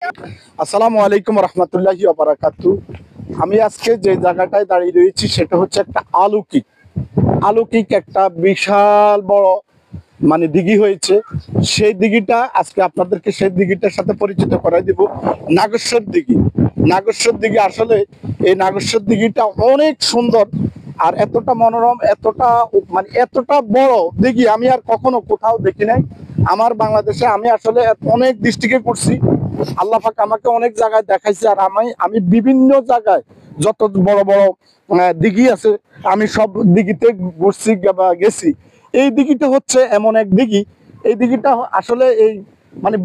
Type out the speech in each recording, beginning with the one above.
আসসালামু আলাইকুম রহমতুল্লাহি ওয়া বারাকাতু। আমি আজকে যে জায়গাটায় দাঁড়িয়ে রয়েছি সেটা হচ্ছে একটা অলৌকিক একটা বিশাল বড় দিঘি হয়েছে। সেই দিঘিটা আজকে আপনাদেরকে সেই দিঘিটার সাথে পরিচিত করাই দিব। নাগেশ্বর দিঘি আসলে এই নাগেশ্বর দিঘিটা অনেক সুন্দর আর এতটা মনোরম, এতটা বড় দিঘি আমি আর কখনো কোথাও দেখি নাই। আমার বাংলাদেশে আমি আসলে অনেক ডিস্ট্রিক্টে করছি, আল্লাহ পাক আমাকে অনেক জায়গায় দেখাইছে। আর আমি বিভিন্ন জায়গায় যত বড় বড় দিঘি আছে আমি সব দিঘিতে ঘুরছি বা গেছি। এই দিঘিটা হচ্ছে এমন এক দিঘি, এই দিঘিটা আসলে এই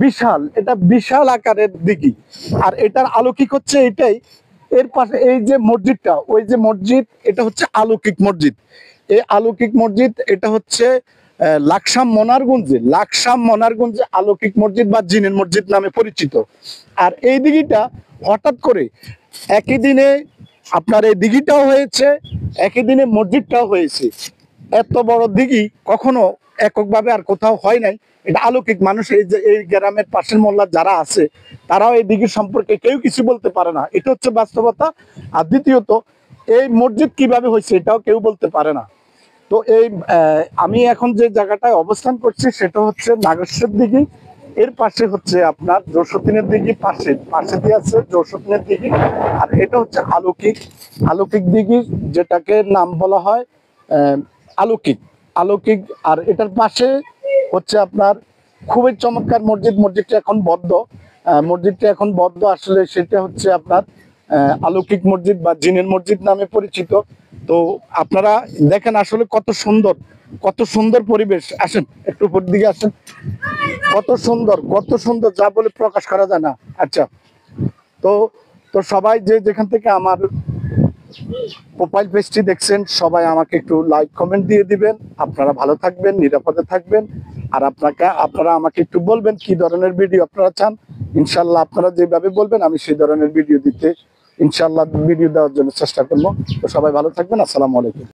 বিশাল, এটা বিশাল আকারের দিঘি। আর এটার অলৌকিক হচ্ছে এটাই, এর পাশে এই যে মসজিদটা, ওই যে মসজিদ, এটা হচ্ছে অলৌকিক মসজিদ। এই অলৌকিক মসজিদ এটা হচ্ছে লাকসাম মনারগঞ্জে অলৌকিক মসজিদ বা জিনের মসজিদ নামে পরিচিত। আর এই দিঘিটা হঠাৎ করে একই দিনে আপনার এই দিঘিটাও হয়েছে, একই দিনে মসজিদটাও হয়েছে। এত বড় দিঘি কখনো এককভাবে আর কোথাও হয় নাই। এটা অলৌকিক। মানুষ এই যে এই গ্রামের পাশের মোহল্লার যারা আছে তারাও এই দিঘির সম্পর্কে কেউ কিছু বলতে পারে না, এটা হচ্ছে বাস্তবতা। আর দ্বিতীয়ত, এই মসজিদ কিভাবে হয়েছে এটাও কেউ বলতে পারে না। তো এই আমি এখন যে জায়গাটায় অবস্থান করছি সেটা হচ্ছে নাগেশ্বর দিঘি। এর পাশে হচ্ছে আপনার যশোতিনের দিঘি, পাশে দিয়ে আছে যশোতিনের দিঘি। আর এটা হচ্ছে অলৌকিক দিঘি, যেটাকে নাম বলা হয় অলৌকিক। আর এটার পাশে হচ্ছে আপনার খুবই চমৎকার মসজিদটা এখন বদ্ধ আসলে। সেটা হচ্ছে আপনার অলৌকিক মসজিদ বা জিনের মসজিদ নামে পরিচিত। তো আপনারা দেখেন আসলে কত সুন্দর পরিবেশ। আসেন একটু উপর দিকে আসেন, কত সুন্দর যা বলে প্রকাশ করা যায় না। আচ্ছা, তো তো সবাই যে যেখান থেকে আমার প্রোফাইল পেজটি দেখছেন সবাই আমাকে একটু লাইক কমেন্ট দিয়ে দিবেন। আপনারা ভালো থাকবেন, নিরাপদে থাকবেন। আর আপনারা আমাকে একটু বলবেন কি ধরনের ভিডিও আপনারা চান। ইনশাল্লাহ আপনারা যেভাবে বলবেন আমি সেই ধরনের ভিডিও দেওয়ার জন্য চেষ্টা করবো। তো সবাই ভালো থাকবেন। আসসালামু আলাইকুম।